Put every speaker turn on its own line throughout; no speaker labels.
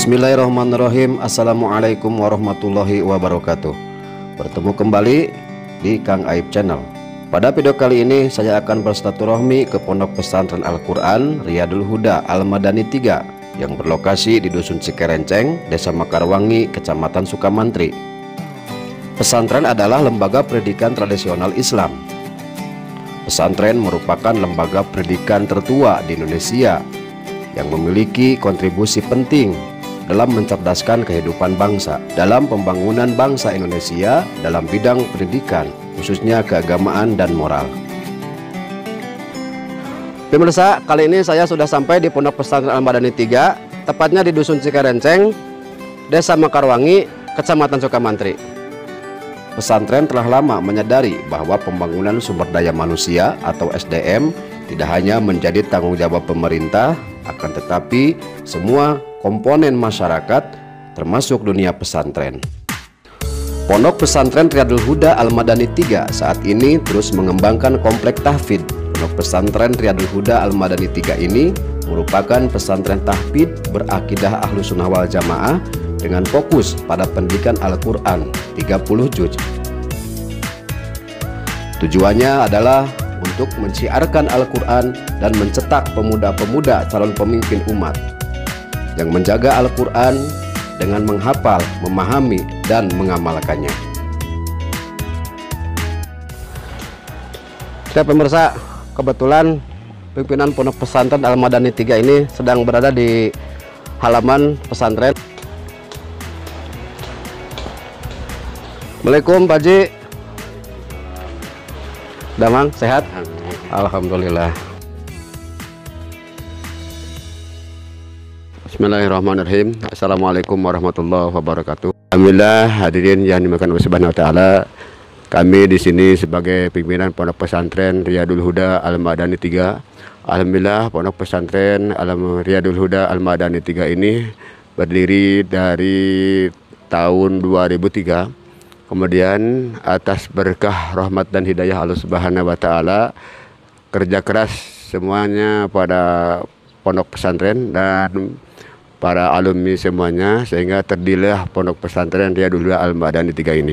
Bismillahirrahmanirrahim. Assalamualaikum warahmatullahi wabarakatuh. Bertemu kembali di Kang Aib Channel. Pada video kali ini saya akan bersilaturahmi ke Pondok Pesantren Al-Quran Riyadul Huda Al-Madani 3 yang berlokasi di Dusun Cikerenceng, Desa Mekarwangi, Kecamatan Sukamantri. Pesantren adalah lembaga pendidikan tradisional Islam. Pesantren merupakan lembaga pendidikan tertua di Indonesia yang memiliki kontribusi penting dalam mencerdaskan kehidupan bangsa, dalam pembangunan bangsa Indonesia dalam bidang pendidikan, khususnya keagamaan dan moral. Pemirsa, kali ini saya sudah sampai di Pondok Pesantren Al-Madani 3, tepatnya di Dusun Cikerenceng, Desa Mekarwangi, Kecamatan Sukamantri. Pesantren telah lama menyadari bahwa pembangunan sumber daya manusia atau SDM tidak hanya menjadi tanggung jawab pemerintah, akan tetapi semua komponen masyarakat termasuk dunia pesantren. Pondok Pesantren Riyadul Huda Al-Madani 3 saat ini terus mengembangkan komplek tahfidz. Pondok Pesantren Riyadul Huda Al-Madani 3 ini merupakan pesantren tahfidz berakidah Ahlus Sunnah wal Jamaah dengan fokus pada pendidikan Al-Quran 30 juz. Tujuannya adalah untuk menciarkan Al-Quran dan mencetak pemuda-pemuda calon pemimpin umat yang menjaga Al-Quran dengan menghafal, memahami, dan mengamalkannya. Oke pemirsa, kebetulan pimpinan Pondok Pesantren Al-Madani 3 ini sedang berada di halaman pesantren. Assalamualaikum Pak Haji. Damang, sehat? Alhamdulillah. Bismillahirrahmanirrahim. Assalamualaikum warahmatullahi wabarakatuh. Alhamdulillah hadirin yang dimuliakan Allah Subhanahu wa taala. Kami di sini sebagai pimpinan Pondok Pesantren Riyadul Huda Al-Madani 3. Alhamdulillah Pondok Pesantren Riyadul Huda Al-Madani 3 ini berdiri dari tahun 2003. Kemudian atas berkah rahmat dan hidayah Allah Subhanahu wa taala, kerja keras semuanya pada pondok pesantren dan para alumni semuanya, sehingga terdirilah Pondok Pesantren Riyadul Huda Al-Madani 3 ini.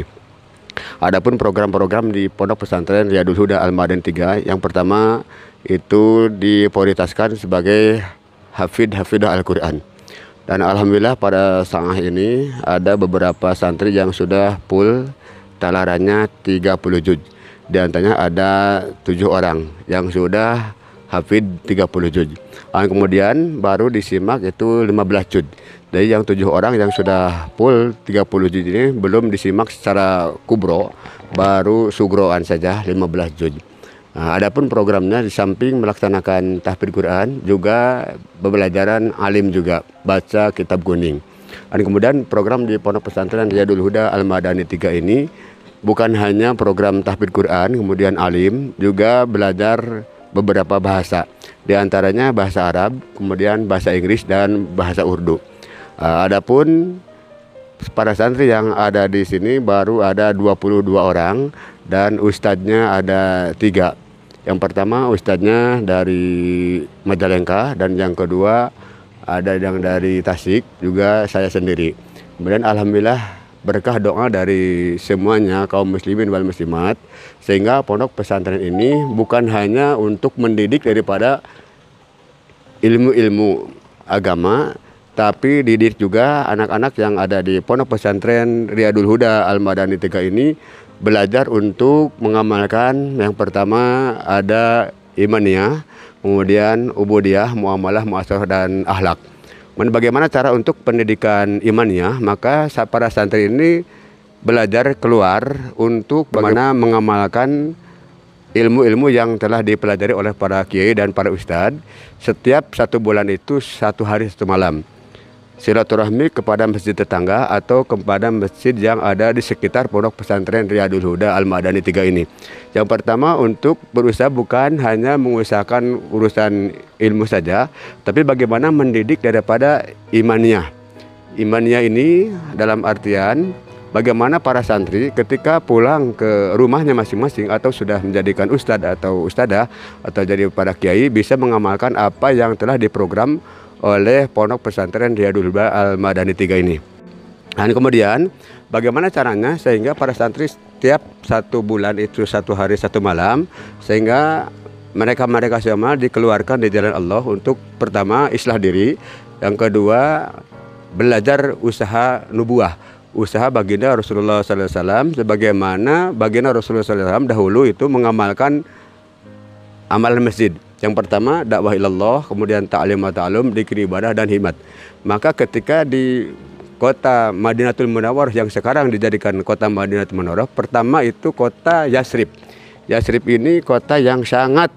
Adapun program-program di Pondok Pesantren Riyadul Huda Al-Madani 3, yang pertama itu diprioritaskan sebagai hafidh-hafidhah Al-Quran. Dan alhamdulillah pada saat ini ada beberapa santri yang sudah full talarannya 30 juz. Di antaranya ada 7 orang yang sudah hafidh 30 juz. Kemudian baru disimak itu 15 juz. Jadi yang 7 orang yang sudah full 30 juz ini belum disimak secara kubro, baru sugroan saja 15 juz. Adapun programnya di samping melaksanakan tahfidz Quran juga pembelajaran alim juga, baca kitab kuning. Dan kemudian program di Pondok Pesantren Riyadul Huda Al-Madani 3 ini bukan hanya program tahfidz Quran, kemudian alim, juga belajar beberapa bahasa. Di antaranya bahasa Arab, kemudian bahasa Inggris dan bahasa Urdu. Adapun para santri yang ada di sini baru ada 22 orang dan ustadznya ada 3. Yang pertama ustadznya dari Majalengka dan yang kedua ada yang dari Tasik, juga saya sendiri. Kemudian alhamdulillah berkah doa dari semuanya kaum muslimin wal muslimat, sehingga pondok pesantren ini bukan hanya untuk mendidik daripada ilmu-ilmu agama, tapi didik juga anak-anak yang ada di Pondok Pesantren Riyadul Huda Al-Madani 3 ini belajar untuk mengamalkan. Yang pertama ada imaniyah, kemudian ubudiyah, muamalah, muasyarah, dan akhlak. Bagaimana cara untuk pendidikan imaniyah? Maka para santri ini belajar keluar untuk bagaimana mengamalkan ilmu-ilmu yang telah dipelajari oleh para kiai dan para ustadz. Setiap 1 bulan itu 1 hari 1 malam silaturahmi kepada masjid tetangga atau kepada masjid yang ada di sekitar Pondok Pesantren Riyadul Huda Al-Madani 3 ini. Yang pertama untuk berusaha bukan hanya mengusahakan urusan ilmu saja, tapi bagaimana mendidik daripada imaniyah. Imaniyah ini dalam artian bagaimana para santri ketika pulang ke rumahnya masing-masing atau sudah menjadikan ustadz atau ustadzah atau jadi para kiai bisa mengamalkan apa yang telah diprogram oleh Pondok Pesantren Riyadul Huda Al-Madani 3 ini. Dan kemudian bagaimana caranya sehingga para santri setiap 1 bulan itu 1 hari 1 malam, sehingga mereka semua dikeluarkan di jalan Allah untuk pertama islah diri, yang kedua belajar usaha nubuah, usaha baginda Rasulullah SAW, sebagaimana baginda Rasulullah SAW dahulu itu mengamalkan amalan masjid. Yang pertama dakwah ilallah, kemudian ta'lim wa ta'alum, dzikir, ibadah dan hikmat. Maka ketika di kota Madinatul Munawwarah yang sekarang dijadikan kota Madinatul Munawwarah, pertama itu kota Yasrib. Yasrib ini kota yang sangat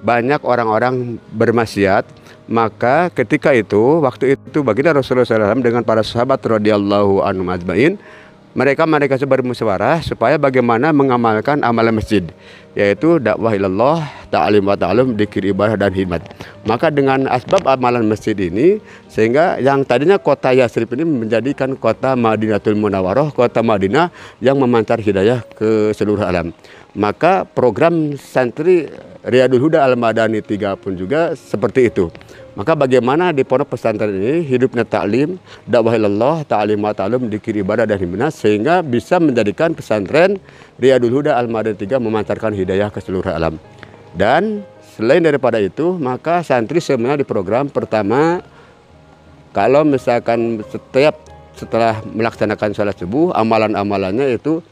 banyak orang-orang bermaksiat. Maka ketika itu, waktu itu baginda Rasulullah SAW dengan para sahabat radhiyallahu anhum ajmain, mereka bermusyawarah supaya bagaimana mengamalkan amalan masjid, yaitu dakwah ilallah, ta'lim wa ta'alum, dzikir, ibadah dan hikmat. Maka dengan asbab amalan masjid ini, sehingga yang tadinya kota Yasrib ini menjadikan kota Madinatul Munawwarah, kota Madinah yang memancar hidayah ke seluruh alam. Maka program santri Riyadul Huda Al-Madani 3 pun juga seperti itu. Maka bagaimana di pondok pesantren ini hidupnya taklim, dakwah ilallah, ta'lim wa ta'alum, dzikir, ibadah dan hikmat, sehingga bisa menjadikan pesantren Riyadul Huda Al-Madani 3 memancarkan hidayah ke seluruh alam. Dan selain daripada itu, maka santri semuanya di program pertama, kalau misalkan setelah melaksanakan sholat subuh, amalan-amalannya itu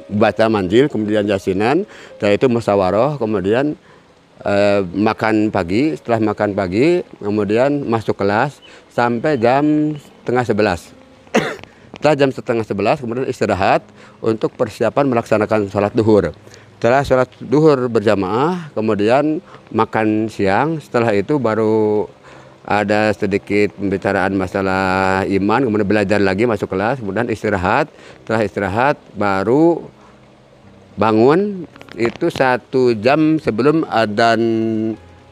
baca manjil, kemudian yasinan, setelah itu musyawarah, kemudian makan pagi. Setelah makan pagi kemudian masuk kelas sampai jam setengah 11. Setelah jam setengah 11 kemudian istirahat untuk persiapan melaksanakan sholat duhur. Setelah sholat duhur berjamaah kemudian makan siang. Setelah itu baru ada sedikit pembicaraan masalah iman, kemudian belajar lagi, masuk kelas, kemudian istirahat. Setelah istirahat baru bangun, itu 1 jam sebelum adzan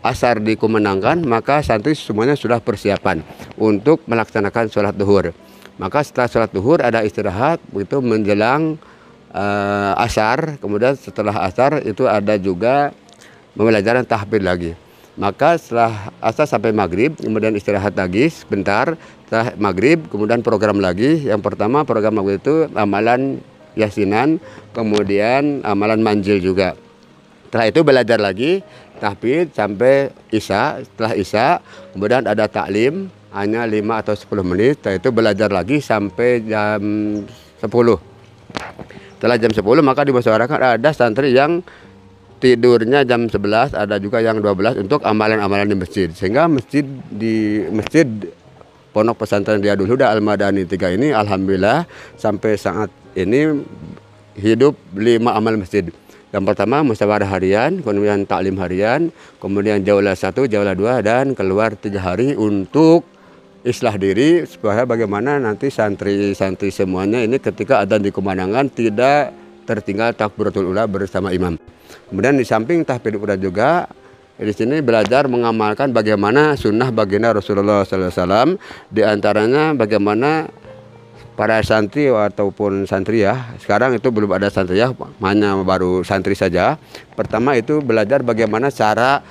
asar dikumandangkan, maka santri semuanya sudah persiapan untuk melaksanakan sholat duhur. Maka setelah sholat duhur ada istirahat, begitu menjelang asar, kemudian setelah asar itu ada juga pembelajaran tahfidz lagi. Maka setelah asar sampai maghrib, kemudian istirahat lagi sebentar. Setelah maghrib, kemudian program lagi. Yang pertama program maghrib itu amalan yasinan, kemudian amalan manjil juga. Setelah itu belajar lagi tahfidz sampai isya. Setelah isya, kemudian ada taklim hanya 5 atau 10 menit. Setelah itu belajar lagi sampai jam 10. Setelah jam 10 maka dimusyawarahkan ada santri yang tidurnya jam 11, ada juga yang 12 untuk amalan-amalan di masjid. Sehingga masjid Pondok Pesantren Riyadul Huda Al-Madani 3 ini alhamdulillah sampai saat ini hidup 5 amal masjid. Yang pertama musyawarah harian, kemudian taklim harian, kemudian jaulah 1, jaulah 2, dan keluar 3 hari untuk islah diri supaya bagaimana nanti santri-santri semuanya ini ketika adzan dikumandangkan tidak tertinggal takbiratul ula bersama imam. Kemudian di samping tahfidz Quran juga di sini belajar mengamalkan bagaimana sunnah baginda Rasulullah SAW, di antaranya bagaimana para santri ataupun santriyah, sekarang itu belum ada santriyah, hanya baru santri saja. Pertama itu belajar bagaimana cara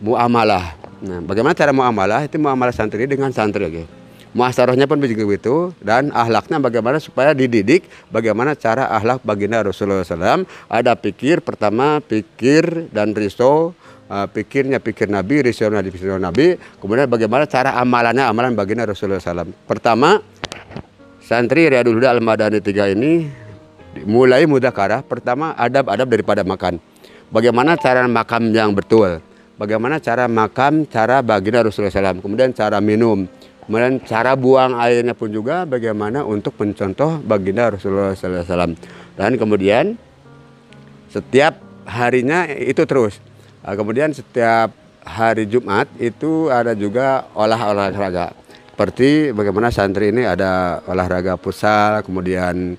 muamalah. Nah, bagaimana cara muamalah itu muamalah santri dengan santri lagi. Muasyarahnya pun begitu, dan akhlaknya bagaimana supaya dididik bagaimana cara akhlak baginda Rasulullah SAW. Ada pertama pikir dan riso, pikir Nabi, riso Nabi. Kemudian bagaimana cara amalan baginda Rasulullah SAW. Pertama, santri Riyadul Huda Al-Madani 3 ini mulai mudzakarah. Pertama adab-adab daripada makan. Bagaimana cara makan yang betul. Bagaimana cara makan, cara baginda Rasulullah SAW. Kemudian cara minum. Kemudian cara buang airnya pun juga bagaimana untuk mencontoh baginda Rasulullah SAW. Dan kemudian setiap harinya itu terus. Kemudian setiap hari Jumat itu ada juga olahraga. Seperti bagaimana santri ini ada olahraga futsal, kemudian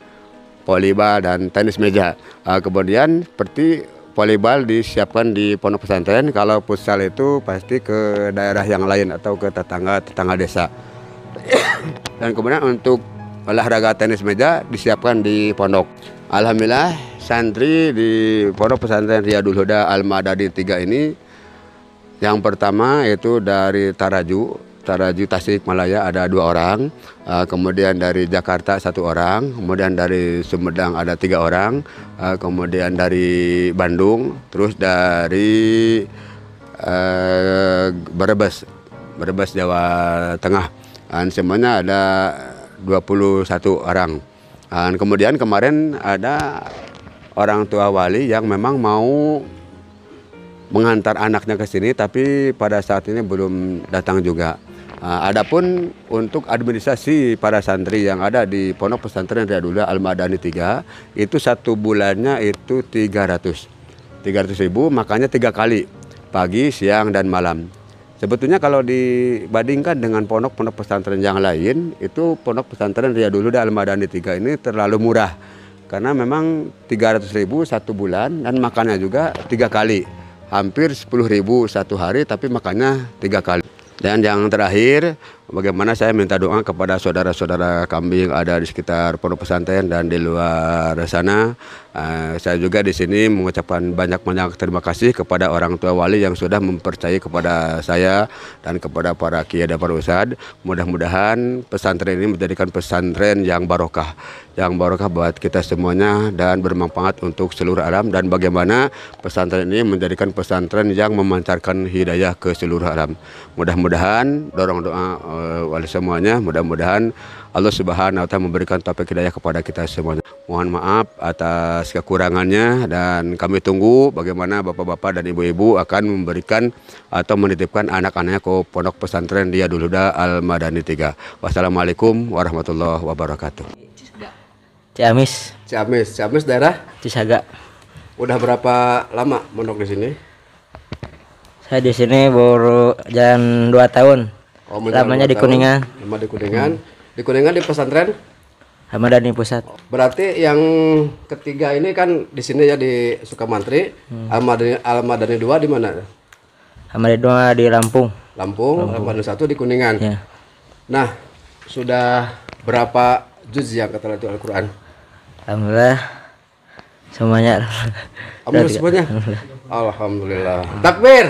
volleyball dan tenis meja. Kemudian seperti volleyball disiapkan di pondok pesantren, kalau futsal itu pasti ke daerah yang lain atau ke tetangga desa. Dan kemudian untuk olahraga tenis meja disiapkan di pondok. Alhamdulillah santri di pondok pesantren Riyadul Huda Al-Madani 3 ini Yang pertama itu dari Taraju Tasikmalaya ada 2 orang, kemudian dari Jakarta 1 orang, kemudian dari Sumedang ada 3 orang, kemudian dari Bandung, terus dari Brebes Jawa Tengah. Dan semuanya ada 21 orang. Dan kemudian kemarin ada orang tua wali yang memang mau mengantar anaknya ke sini, tapi pada saat ini belum datang juga. Adapun untuk administrasi para santri yang ada di Pondok Pesantren Riyadul Huda Al-Madani 3, itu 1 bulannya itu 300 ribu, makanya 3 kali, pagi, siang, dan malam. Sebetulnya kalau dibandingkan dengan pondok-pondok pesantren yang lain, itu Pondok Pesantren Riyadul Huda Al-Madani 3 ini terlalu murah. Karena memang 300 ribu 1 bulan, dan makannya juga 3 kali. Hampir 10 ribu 1 hari, tapi makannya 3 kali. Dan yang terakhir, bagaimana saya minta doa kepada saudara-saudara kami yang ada di sekitar pondok pesantren dan di luar sana. Saya juga di sini mengucapkan banyak-banyak terima kasih kepada orang tua wali yang sudah mempercayai kepada saya dan kepada para kiai dan para ustadz. Mudah-mudahan pesantren ini menjadikan pesantren yang barokah buat kita semuanya dan bermanfaat untuk seluruh alam, dan bagaimana pesantren ini menjadikan pesantren yang memancarkan hidayah ke seluruh alam. Mudah-mudahan dorong doa wali semuanya, mudah-mudahan Allah Subhanahu wa Ta'ala memberikan taufik hidayah kepada kita semuanya. Mohon maaf atas kekurangannya, dan kami tunggu bagaimana bapak-bapak dan ibu-ibu akan memberikan atau menitipkan anak-anaknya ke Pondok Pesantren Riyadul Huda Al-Madani 3. Wassalamualaikum warahmatullahi wabarakatuh. Ciamis daerah
Cisaga.
Udah berapa lama mondok di sini?
Saya di sini baru jalan 2 tahun. Lamanya di Kuningan.
Lama di Kuningan. Di Kuningan di pesantren
Al-Madani Pusat.
Berarti yang ketiga ini kan di sini ya di Sukamantri. Al-Madani 2 di mana?
Al-Madani 2 di Lampung.
Al-Madani 1 di Kuningan.
Ya.
Nah, sudah berapa juz yang kata Al-Quran?
Alhamdulillah semuanya.
Alhamdulillah semuanya. Alhamdulillah. Takbir.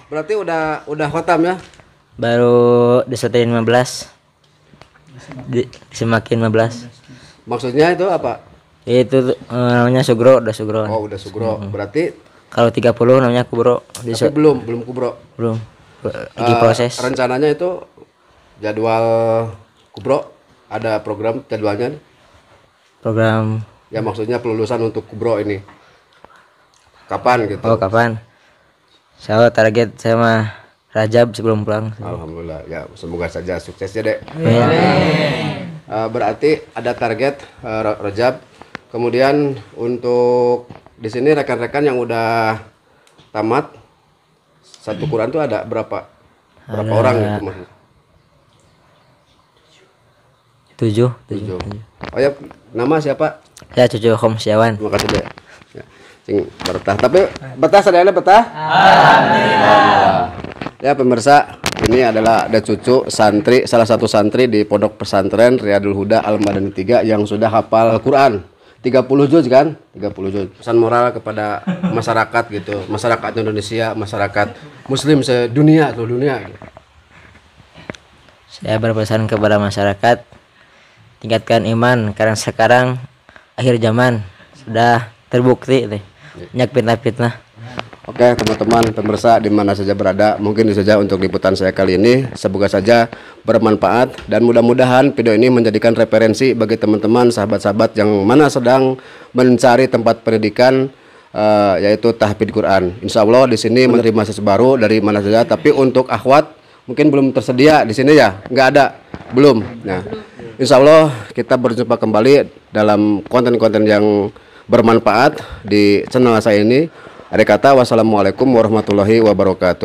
Berarti udah khotam ya?
Baru disetain 15. Semakin 15.
Maksudnya itu apa?
Itu namanya sugro, udah sugro.
Oh, udah sugro. Berarti
kalau 30 namanya kubro.
Tapi belum kubro.
Belum. Lagi proses.
Rencananya itu jadwal kubro, ada program jadwalnya?
Program
Ya maksudnya pelulusan untuk kubro ini. Kapan gitu?
Oh, kapan? Saya target saya mah Rajab sebelum pulang.
Alhamdulillah. Ya, semoga saja sukses ya, Dek.
Amin.
Berarti ada target Rajab. Kemudian untuk di sini rekan-rekan yang udah tamat satu Quran tuh ada berapa orang gitu maksudnya?
7.
Oh ya, nama siapa?
Saya Cucu Khomsyawan.
Terima kasih, Dek. Ya, sing bertah. Tapi betah sadayana betah? Alhamdulillah. Ya pemirsa, ini adalah ada cucu santri, salah satu santri di Pondok Pesantren Riyadul Huda Al-Madani 3 yang sudah hafal Al-Quran 30 juz kan? 30 juz. Pesan moral kepada masyarakat gitu, masyarakat Indonesia, masyarakat muslim sedunia, seluruh dunia gitu.
Saya berpesan kepada masyarakat, tingkatkan iman karena sekarang akhir zaman sudah terbukti banyak fitnah-fitnah.
Oke teman-teman pemirsa di mana saja berada, mungkin itu saja untuk liputan saya kali ini. Semoga saja bermanfaat dan mudah-mudahan video ini menjadikan referensi bagi teman-teman sahabat-sahabat yang mana sedang mencari tempat pendidikan yaitu tahfidz Quran. Insya Allah di sini menerima siswa baru dari mana saja, tapi untuk akhwat mungkin belum tersedia di sini ya, nggak ada, belum. Nah, insya Allah kita berjumpa kembali dalam konten-konten yang bermanfaat di channel saya ini. Ada kata wassalamualaikum warahmatullahi wabarakatuh.